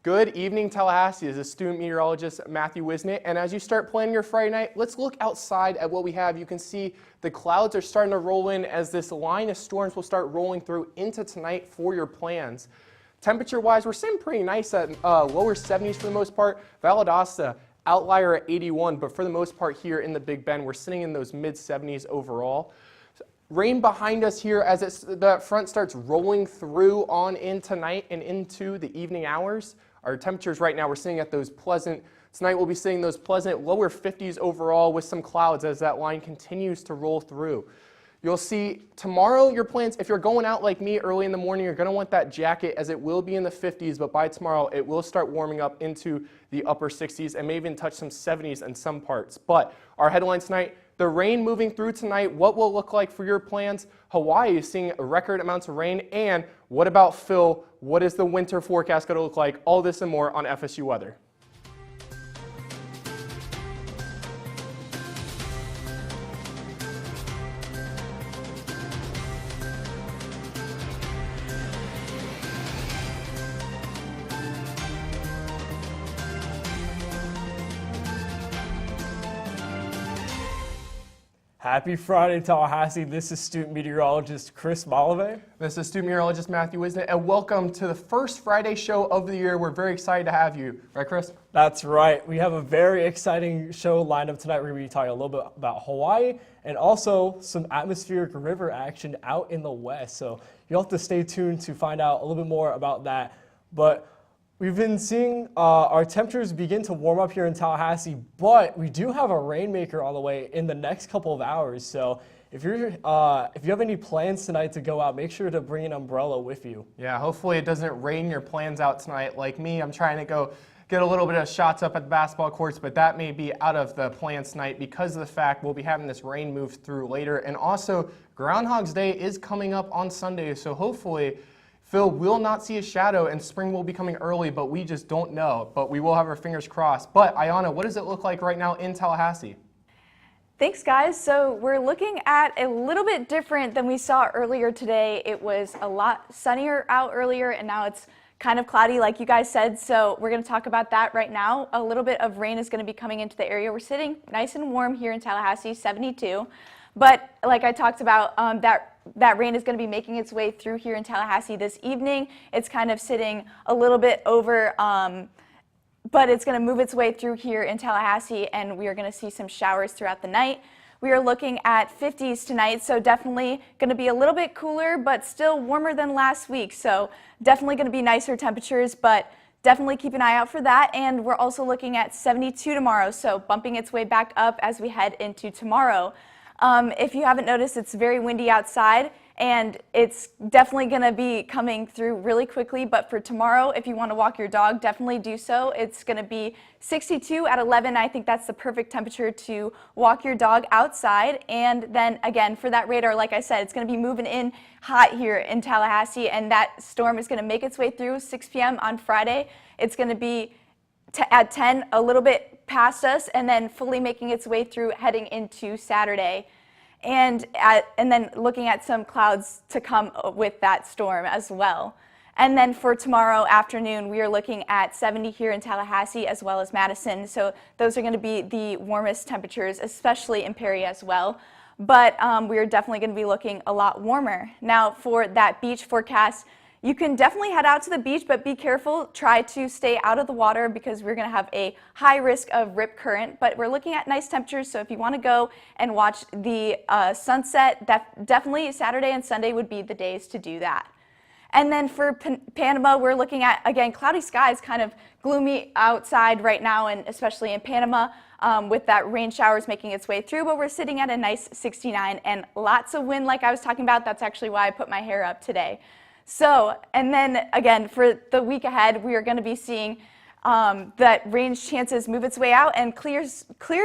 Good evening, Tallahassee. This is student meteorologist Matthew Wisnett, and as you start planning your Friday night, let's look outside at what we have. You can see the clouds are starting to roll in as this line of storms will start rolling through into tonight for your plans. Temperature-wise, we're sitting pretty nice at lower 70s for the most part. Valdosta, outlier at 81, but for the most part here in the Big Bend, we're sitting in those mid-70s overall. Rain behind us here as the front starts rolling through on in tonight and into the evening hours. Our temperatures right now, we're sitting at those pleasant, tonight we'll be seeing those pleasant lower 50s overall with some clouds as that line continues to roll through. You'll see tomorrow your plans, if you're going out like me early in the morning, you're going to want that jacket as it will be in the 50s, but by tomorrow it will start warming up into the upper 60s and may even touch some 70s in some parts. But our headlines tonight, the rain moving through tonight, what will it look like for your plans? Hawaii is seeing record amounts of rain, and what about Phil? What is the winter forecast going to look like? All this and more on FSU Weather. Happy Friday, Tallahassee. This is student meteorologist Chris Malave. This is student meteorologist Matthew Wisnett, and welcome to the first Friday show of the year. We're very excited to have you. Right, Chris? That's right. We have a very exciting show lined up tonight. We're going to be talking a little bit about Hawaii and also some atmospheric river action out in the west. So you'll have to stay tuned to find out a little bit more about that. But we've been seeing our temperatures begin to warm up here in Tallahassee, but we do have a rainmaker on the way in the next couple of hours. So if you have any plans tonight to go out, make sure to bring an umbrella with you. Yeah, hopefully it doesn't rain your plans out tonight. Like me, I'm trying to go get a little bit of shots up at the basketball courts, but that may be out of the plans tonight because of the fact we'll be having this rain move through later. And also, Groundhog's Day is coming up on Sunday, so hopefully Phil will not see a shadow and spring will be coming early, but we just don't know. But we will have our fingers crossed. But Ayana, what does it look like right now in Tallahassee? Thanks, guys. So we're looking at a little bit different than we saw earlier today. It was a lot sunnier out earlier, and now it's kind of cloudy like you guys said. So we're going to talk about that right now. A little bit of rain is going to be coming into the area. We're sitting nice and warm here in Tallahassee, 72. But like I talked about, that rain is going to be making its way through here in Tallahassee this evening. It's kind of sitting a little bit over, but it's going to move its way through here in Tallahassee, and we are going to see some showers throughout the night. We are looking at 50s tonight, so definitely going to be a little bit cooler, but still warmer than last week. So definitely going to be nicer temperatures, but definitely keep an eye out for that. And we're also looking at 72 tomorrow, so bumping its way back up as we head into tomorrow. If you haven't noticed, it's very windy outside, and it's definitely going to be coming through really quickly. But for tomorrow, if you want to walk your dog, definitely do so. It's going to be 62 at 11. I think that's the perfect temperature to walk your dog outside. And then again, for that radar, like I said, it's going to be moving in hot here in Tallahassee, and that storm is going to make its way through 6 p.m. on Friday. It's going to be at 10, a little bit past us, and then fully making its way through heading into Saturday. And then looking at some clouds to come with that storm as well. And then for tomorrow afternoon, we are looking at 70 here in Tallahassee as well as Madison. So those are going to be the warmest temperatures, especially in Perry as well. But we are definitely going to be looking a lot warmer. Now for that beach forecast, you can definitely head out to the beach, but be careful. Try to stay out of the water because we're going to have a high risk of rip current. But we're looking at nice temperatures, so if you want to go and watch the sunset, definitely Saturday and Sunday would be the days to do that. And then for Panama, we're looking at, again, cloudy skies, kind of gloomy outside right now, and especially in Panama with that rain showers making its way through. But we're sitting at a nice 69 and lots of wind like I was talking about. That's actually why I put my hair up today. So, and then again, for the week ahead, we are going to be seeing that rain chances move its way out and clear,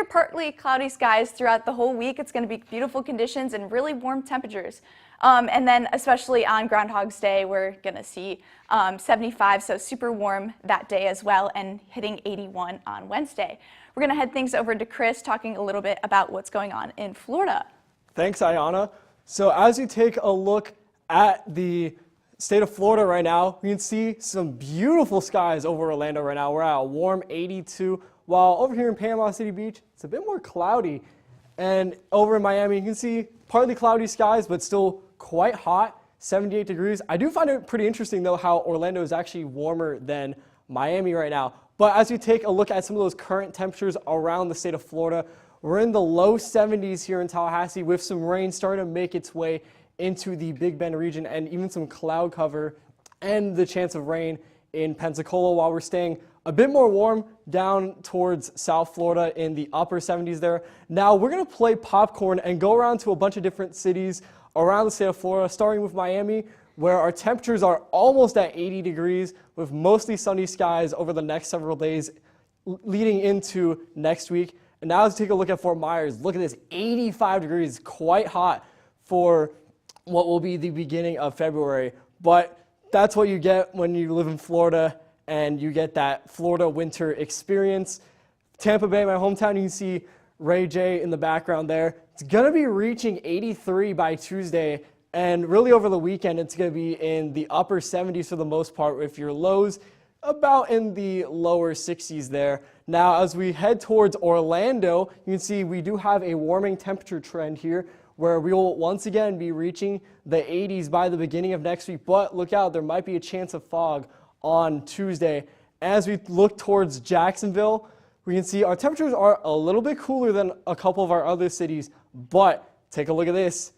partly cloudy skies throughout the whole week. It's going to be beautiful conditions and really warm temperatures. And then especially on Groundhog's Day, we're going to see 75, so super warm that day as well, and hitting 81 on Wednesday. We're going to head things over to Chris talking a little bit about what's going on in Florida. Thanks, Ayana. So as you take a look at the state of Florida right now, we can see some beautiful skies over Orlando right now. We're at a warm 82, while over here in Panama City Beach, it's a bit more cloudy. And over in Miami, you can see partly cloudy skies, but still quite hot, 78 degrees. I do find it pretty interesting, though, how Orlando is actually warmer than Miami right now. But as you take a look at some of those current temperatures around the state of Florida, we're in the low 70s here in Tallahassee with some rain starting to make its way into the Big Bend region and even some cloud cover and the chance of rain in Pensacola, while we're staying a bit more warm down towards South Florida in the upper 70s there. Now we're going to play popcorn and go around to a bunch of different cities around the state of Florida, starting with Miami, where our temperatures are almost at 80 degrees with mostly sunny skies over the next several days leading into next week. And now let's take a look at Fort Myers. Look at this, 85 degrees, quite hot for what will be the beginning of February. But that's what you get when you live in Florida and you get that Florida winter experience. Tampa Bay, my hometown, you can see Ray J in the background there. It's going to be reaching 83 by Tuesday, and really over the weekend it's going to be in the upper 70s for the most part, with your lows about in the lower 60s there. Now as we head towards Orlando, you can see we do have a warming temperature trend here, where we will once again be reaching the 80s by the beginning of next week. But look out, there might be a chance of fog on Tuesday. As we look towards Jacksonville, we can see our temperatures are a little bit cooler than a couple of our other cities, but take a look at this.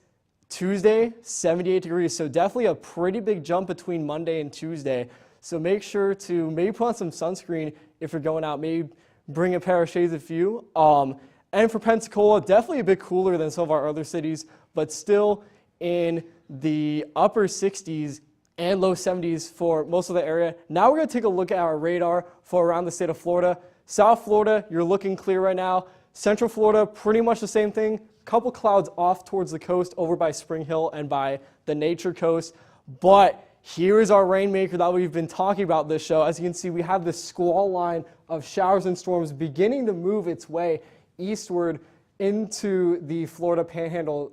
Tuesday, 78 degrees, so definitely a pretty big jump between Monday and Tuesday. So make sure to maybe put on some sunscreen if you're going out, maybe bring a pair of shades if you. And for Pensacola, definitely a bit cooler than some of our other cities, but still in the upper 60s and low 70s for most of the area. Now we're going to take a look at our radar for around the state of Florida. South Florida, you're looking clear right now. Central Florida, pretty much the same thing. Couple clouds off towards the coast over by Spring Hill and by the Nature Coast. But here is our rainmaker that we've been talking about this show. As you can see, we have this squall line of showers and storms beginning to move its way eastward into the Florida Panhandle.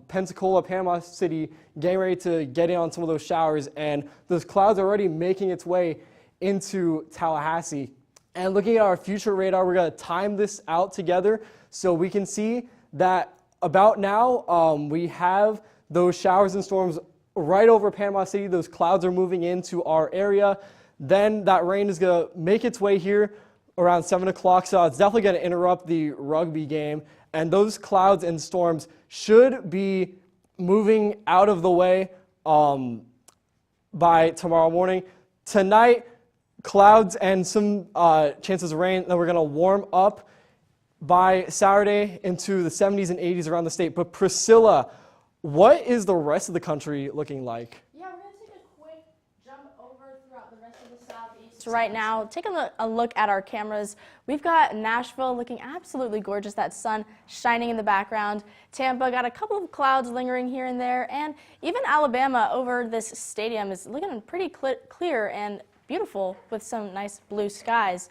Pensacola, Panama City, getting ready to get in on some of those showers, and those clouds are already making its way into Tallahassee. And looking at our future radar, we're going to time this out together so we can see that about now we have those showers and storms right over Panama City. Those clouds are moving into our area. Then that rain is going to make its way here around 7 o'clock, so it's definitely going to interrupt the rugby game. And those clouds and storms should be moving out of the way by tomorrow morning. Tonight, clouds and some chances of rain. Then we're going to warm up by Saturday into the 70s and 80s around the state. But Priscilla, what is the rest of the country looking like? Yeah, we're going to take a quick jump over throughout the rest of the southeast right now. Take a look at our cameras. We've got Nashville looking absolutely gorgeous, that sun shining in the background. Tampa got a couple of clouds lingering here and there. And even Alabama over this stadium is looking pretty clear and beautiful with some nice blue skies.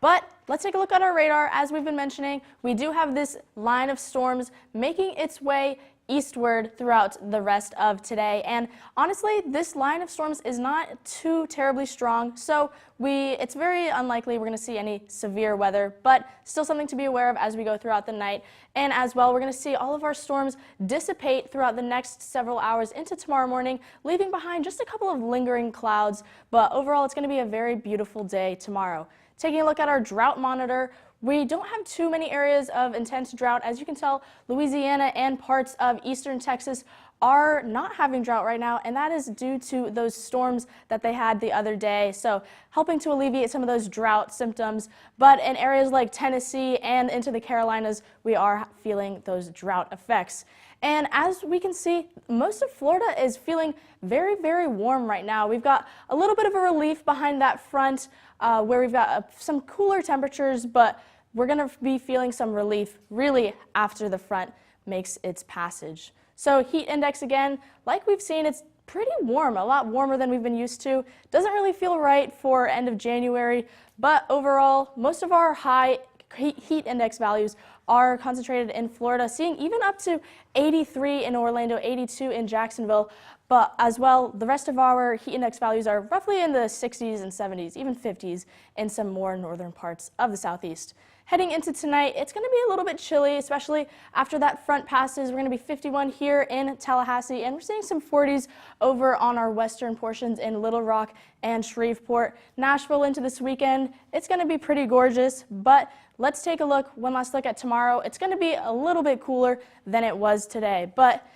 But let's take a look at our radar. As we've been mentioning, we do have this line of storms making its way eastward throughout the rest of today. And honestly, this line of storms is not too terribly strong, so it's very unlikely we're going to see any severe weather, but still something to be aware of as we go throughout the night. And as well, we're going to see all of our storms dissipate throughout the next several hours into tomorrow morning, leaving behind just a couple of lingering clouds. But overall, it's going to be a very beautiful day tomorrow. Taking a look at our drought monitor, we don't have too many areas of intense drought. As you can tell, Louisiana and parts of eastern Texas are not having drought right now, and that is due to those storms that they had the other day. So helping to alleviate some of those drought symptoms. But in areas like Tennessee and into the Carolinas, we are feeling those drought effects. And as we can see, most of Florida is feeling very, very warm right now. We've got a little bit of a relief behind that front where we've got some cooler temperatures, but we're going to be feeling some relief really after the front makes its passage. So heat index again, like we've seen, it's pretty warm, a lot warmer than we've been used to. Doesn't really feel right for end of January, but overall, most of our high heat index values are concentrated in Florida, seeing even up to 83 in Orlando, 82 in Jacksonville. But as well, the rest of our heat index values are roughly in the 60s and 70s, even 50s in some more northern parts of the southeast. Heading into tonight, it's going to be a little bit chilly, especially after that front passes. We're going to be 51 here in Tallahassee, and we're seeing some 40s over on our western portions in Little Rock and Shreveport. Nashville into this weekend, it's going to be pretty gorgeous, but let's take a look, one last look at tomorrow. It's going to be a little bit cooler than it was today, but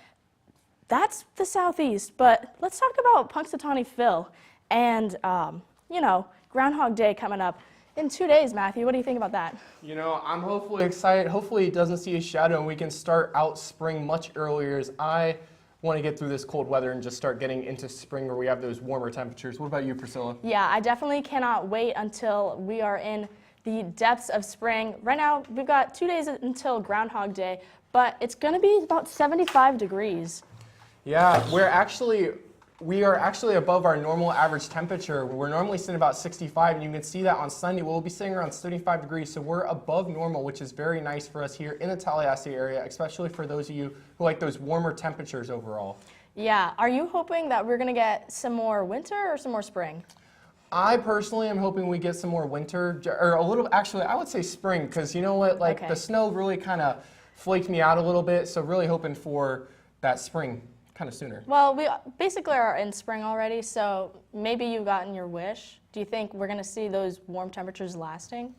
that's the southeast. But let's talk about Punxsutawney Phil and, Groundhog Day coming up in 2 days. Matthew, what do you think about that? I'm hopefully excited. Hopefully it doesn't see a shadow and we can start out spring much earlier, as I want to get through this cold weather and just start getting into spring where we have those warmer temperatures. What about you, Priscilla? Yeah, I definitely cannot wait until we are in the depths of spring. Right now, we've got 2 days until Groundhog Day, but it's going to be about 75 degrees. Yeah, we are actually above our normal average temperature. We're normally sitting about 65, and you can see that on Sunday. We'll be sitting around 75 degrees, so we're above normal, which is very nice for us here in the Tallahassee area, especially for those of you who like those warmer temperatures overall. Yeah, are you hoping that we're going to get some more winter or some more spring? I personally am hoping we get some more winter, or a little, actually, I would say spring, because you know what, the snow really kind of flaked me out a little bit, so really hoping for that spring kind of sooner. Well, we basically are in spring already, so maybe you've gotten your wish. Do you think we're going to see those warm temperatures lasting?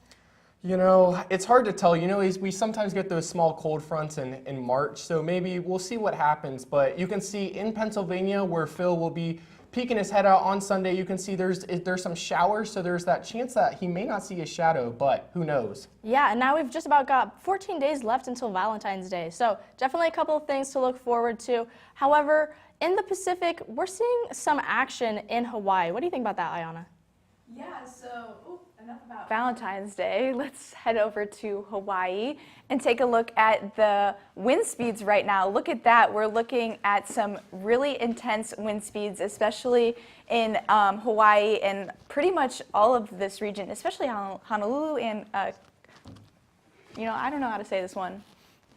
It's hard to tell. We sometimes get those small cold fronts in March, so maybe we'll see what happens. But you can see in Pennsylvania where Phil will be peeking his head out on Sunday, you can see there's some showers, so there's that chance that he may not see a shadow, but who knows? Yeah, and now we've just about got 14 days left until Valentine's Day, so definitely a couple of things to look forward to. However, in the Pacific, we're seeing some action in Hawaii. What do you think about that, Ayana? Yeah, so enough about Valentine's Day. Let's head over to Hawaii and take a look at the wind speeds right now. Look at that. We're looking at some really intense wind speeds, especially in Hawaii and pretty much all of this region, especially Honolulu and, I don't know how to say this one,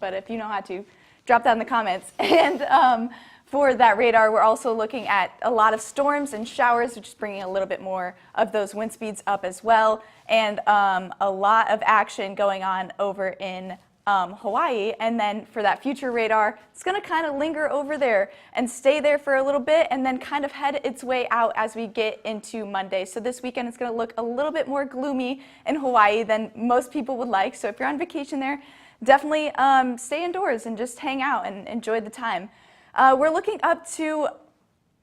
but if you know how to, drop that in the comments. And for that radar, we're also looking at a lot of storms and showers, which is bringing a little bit more of those wind speeds up as well, and a lot of action going on over in Hawaii. And then for that future radar, it's going to kind of linger over there and stay there for a little bit and then kind of head its way out as we get into Monday. So this weekend it's going to look a little bit more gloomy in Hawaii than most people would like. So if you're on vacation there, definitely stay indoors and just hang out and enjoy the time. We're looking up to,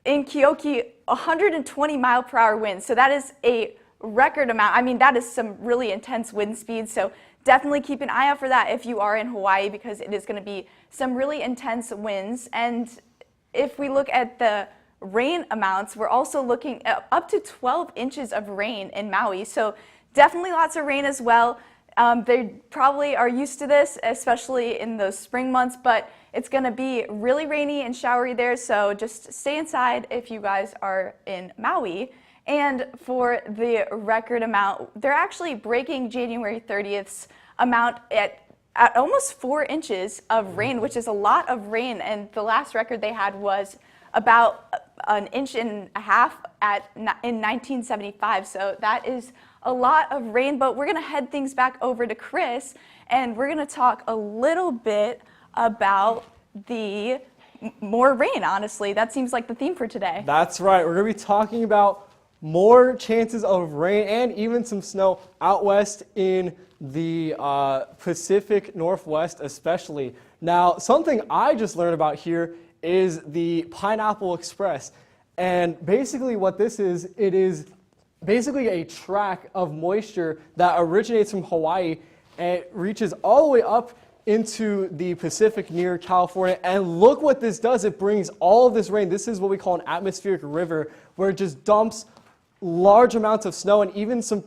in Keoki, 120 mile per hour winds. So that is a record amount. I mean, that is some really intense wind speeds. So definitely keep an eye out for that if you are in Hawaii, because it is going to be some really intense winds. And if we look at the rain amounts, we're also looking at up to 12 inches of rain in Maui. So definitely lots of rain as well. They probably are used to this, especially in those spring months, but it's going to be really rainy and showery there, so just stay inside if you guys are in Maui. And for the record amount, they're actually breaking January 30th's amount at almost 4 inches of rain, which is a lot of rain, and the last record they had was about an inch and a half in 1975, so that is a lot of rain. But we're going to head things back over to Chris, and we're going to talk a little bit about the more rain, honestly. That seems like the theme for today. That's right. We're going to be talking about more chances of rain and even some snow out west in the Pacific Northwest especially. Now, something I just learned about here is the Pineapple Express. And basically what this is, it is basically a track of moisture that originates from Hawaii and it reaches all the way up into the Pacific near California. And look what this does. It brings all of this rain. This is what we call an atmospheric river, where it just dumps large amounts of snow and even some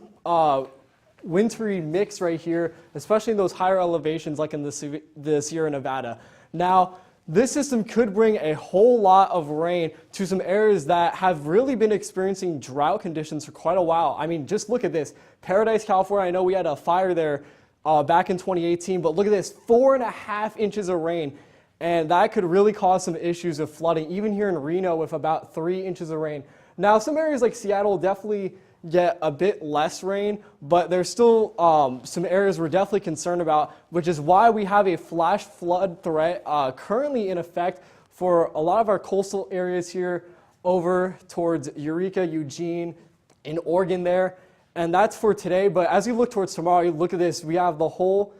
wintry mix right here, especially in those higher elevations like in the Sierra Nevada. Now, this system could bring a whole lot of rain to some areas that have really been experiencing drought conditions for quite a while. I mean, just look at this. Paradise, California, I know we had a fire there back in 2018. But look at this, 4.5 inches of rain. And that could really cause some issues of flooding, even here in Reno with about 3 inches of rain. Now, some areas like Seattle definitely get a bit less rain, but there's still some areas we're definitely concerned about, which is why we have a flash flood threat currently in effect for a lot of our coastal areas here over towards Eureka, Eugene, in Oregon there. And that's for today, but as we look towards tomorrow, you look at this, we have the whole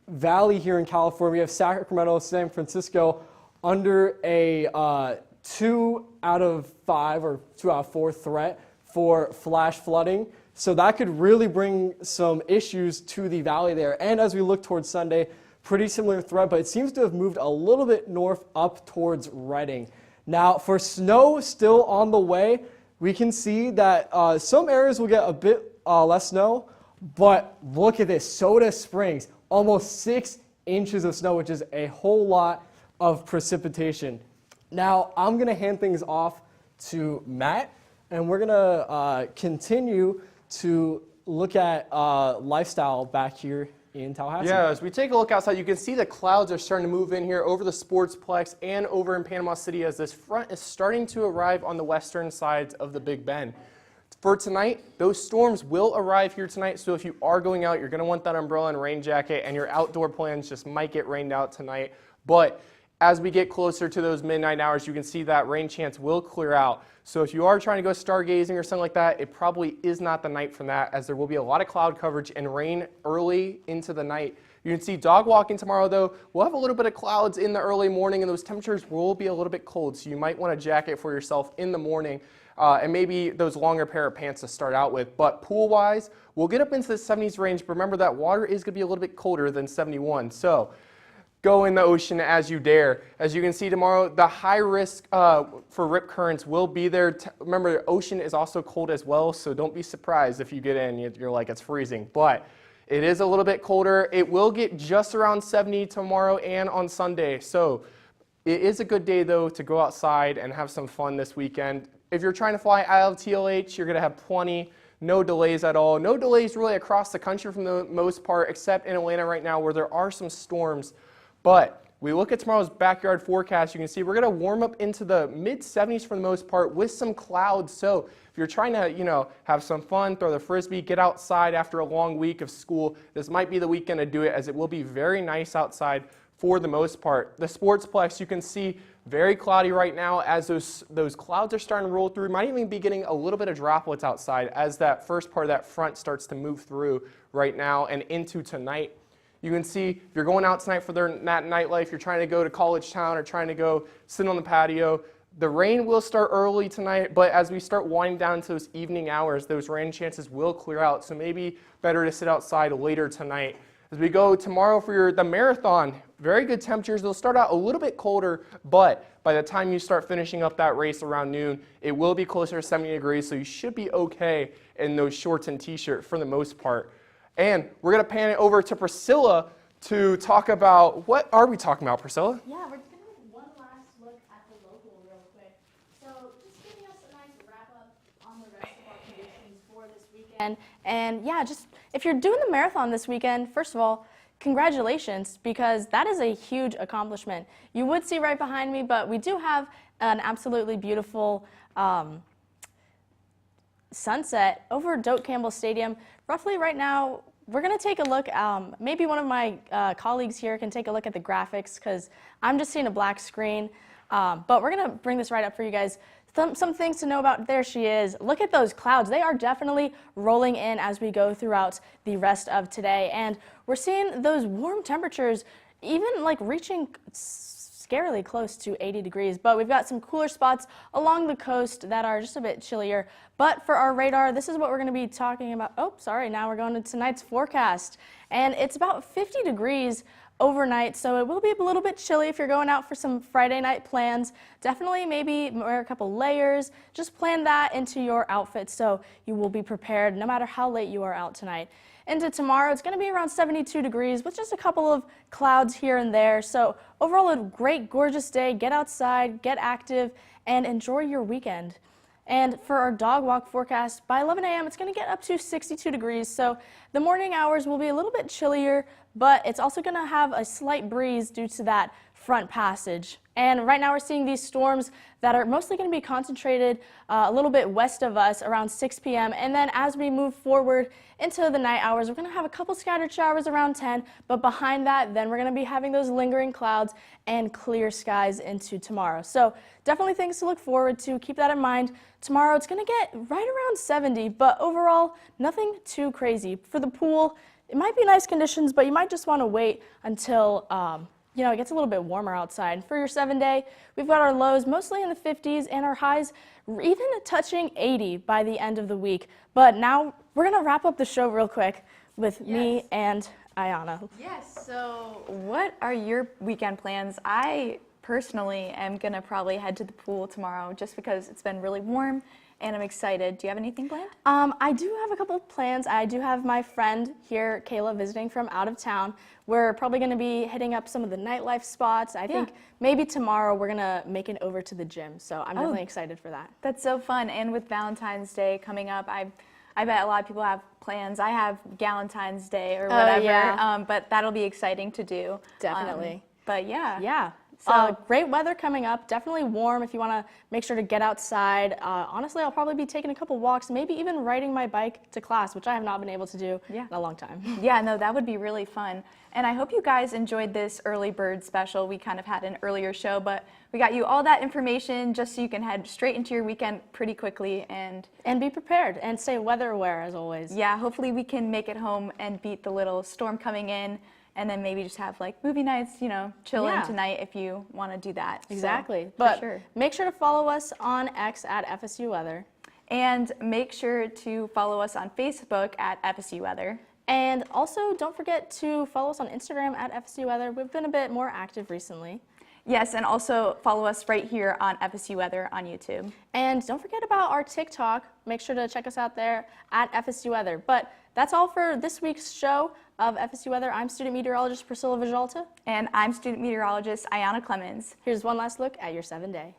valley here in California. We have Sacramento, San Francisco under a 2 out of 5 or 2 out of 4 threat for flash flooding. So that could really bring some issues to the valley there. And as we look towards Sunday, pretty similar threat, but it seems to have moved a little bit north up towards Redding. Now for snow still on the way, we can see that some areas will get a bit less snow, but look at this, Soda Springs, almost 6 inches of snow, which is a whole lot of precipitation. Now, I'm going to hand things off to Matt, and we're going to continue to look at lifestyle back here in Tallahassee. Yeah, as we take a look outside, you can see the clouds are starting to move in here over the Sportsplex and over in Panama City as this front is starting to arrive on the western sides of the Big Bend. For tonight, those storms will arrive here tonight, so if you are going out, you're going to want that umbrella and rain jacket, and your outdoor plans just might get rained out tonight. But as we get closer to those midnight hours, you can see that rain chance will clear out. So if you are trying to go stargazing or something like that, it probably is not the night for that, as there will be a lot of cloud coverage and rain early into the night. You can see dog walking tomorrow, though. We'll have a little bit of clouds in the early morning, and those temperatures will be a little bit cold, so you might want a jacket for yourself in the morning. And maybe those longer pair of pants to start out with. But pool-wise, we'll get up into the 70s range, but remember that water is going to be a little bit colder than 71. So go in the ocean as you dare. As you can see tomorrow, the high risk for rip currents will be there. Remember, the ocean is also cold as well, so don't be surprised if you get in, you're like, it's freezing. But it is a little bit colder. It will get just around 70 tomorrow and on Sunday. So it is a good day, though, to go outside and have some fun this weekend. If you're trying to fly out of TLH, you're going to have plenty, no delays at all. No delays really across the country for the most part, except in Atlanta right now where there are some storms. But we look at tomorrow's backyard forecast, you can see we're going to warm up into the mid-70s for the most part with some clouds. So if you're trying to, have some fun, throw the frisbee, get outside after a long week of school, this might be the weekend to do it, as it will be very nice outside for the most part. The Sportsplex, you can see very cloudy right now as those clouds are starting to roll through. Might even be getting a little bit of droplets outside as that first part of that front starts to move through right now and into tonight. You can see if you're going out tonight for that nightlife, you're trying to go to College Town or trying to go sit on the patio, the rain will start early tonight, but as we start winding down into those evening hours, those rain chances will clear out. So maybe better to sit outside later tonight. As we go tomorrow for the marathon, very good temperatures. They'll start out a little bit colder, but by the time you start finishing up that race around noon, it will be closer to 70 degrees, so you should be okay in those shorts and t-shirt for the most part. And we're going to pan it over to Priscilla to talk about, what are we talking about, Priscilla? Yeah, we're going to take one last look at the local real quick. So just giving us a nice wrap up on the rest of our conditions for this weekend. And yeah, just if you're doing the marathon this weekend, first of all, congratulations, because that is a huge accomplishment. You would see right behind me, but we do have an absolutely beautiful sunset over Doak Campbell Stadium. Roughly right now, we're going to take a look, maybe one of my colleagues here can take a look at the graphics, because I'm just seeing a black screen, but we're going to bring this right up for you guys. Some things to know about, there she is. Look at those clouds. They are definitely rolling in as we go throughout the rest of today, and we're seeing those warm temperatures even like reaching scarily close to 80 degrees, but we've got some cooler spots along the coast that are just a bit chillier. But for our radar, this is what we're going to be talking about. Oh, sorry, now we're going to tonight's forecast, and it's about 50 degrees overnight, so it will be a little bit chilly if you're going out for some Friday night plans. Definitely maybe wear a couple layers. Just plan that into your outfit so you will be prepared no matter how late you are out tonight. Into tomorrow, it's going to be around 72 degrees with just a couple of clouds here and there. So overall, a great, gorgeous day. Get outside, get active, and enjoy your weekend. And for our dog walk forecast, by 11 a.m. it's going to get up to 62 degrees. So the morning hours will be a little bit chillier, but it's also going to have a slight breeze due to that front passage. And right now we're seeing these storms that are mostly going to be concentrated a little bit west of us around 6 p.m. And then as we move forward into the night hours, we're going to have a couple scattered showers around 10. But behind that, then we're going to be having those lingering clouds and clear skies into tomorrow. So definitely things to look forward to. Keep that in mind. Tomorrow it's going to get right around 70, but overall nothing too crazy. For the pool, it might be nice conditions, but you might just want to wait until it gets a little bit warmer outside. For your 7-day, we've got our lows mostly in the 50s and our highs even touching 80 by the end of the week. But now we're going to wrap up the show real quick with me and Ayana. Yes, so what are your weekend plans? I personally am going to probably head to the pool tomorrow just because it's been really warm and I'm excited. Do you have anything planned? I do have a couple of plans. I do have my friend here, Kayla, visiting from out of town. We're probably going to be hitting up some of the nightlife spots. I think maybe tomorrow we're going to make it over to the gym. So I'm definitely excited for that. That's so fun. And with Valentine's Day coming up, I bet a lot of people have plans. I have Galentine's Day or whatever, but that'll be exciting to do. Definitely. But yeah. Yeah. So great weather coming up, definitely warm if you want to make sure to get outside. Honestly, I'll probably be taking a couple walks, maybe even riding my bike to class, which I have not been able to do in a long time. Yeah, no, that would be really fun. And I hope you guys enjoyed this early bird special. We kind of had an earlier show, but we got you all that information just so you can head straight into your weekend pretty quickly and be prepared and stay weather aware as always. Yeah, hopefully we can make it home and beat the little storm coming in. And then maybe just have like movie nights, chill in tonight if you want to do that. Exactly. So, but make sure to follow us on X at FSU Weather. And make sure to follow us on Facebook at FSU Weather. And also don't forget to follow us on Instagram at FSU Weather. We've been a bit more active recently. Yes, and also follow us right here on FSU Weather on YouTube. And don't forget about our TikTok. Make sure to check us out there at FSU Weather. But that's all for this week's show of FSU Weather. I'm student meteorologist Priscilla Vijalta. And I'm student meteorologist Ayana Clemens. Here's one last look at your 7-day.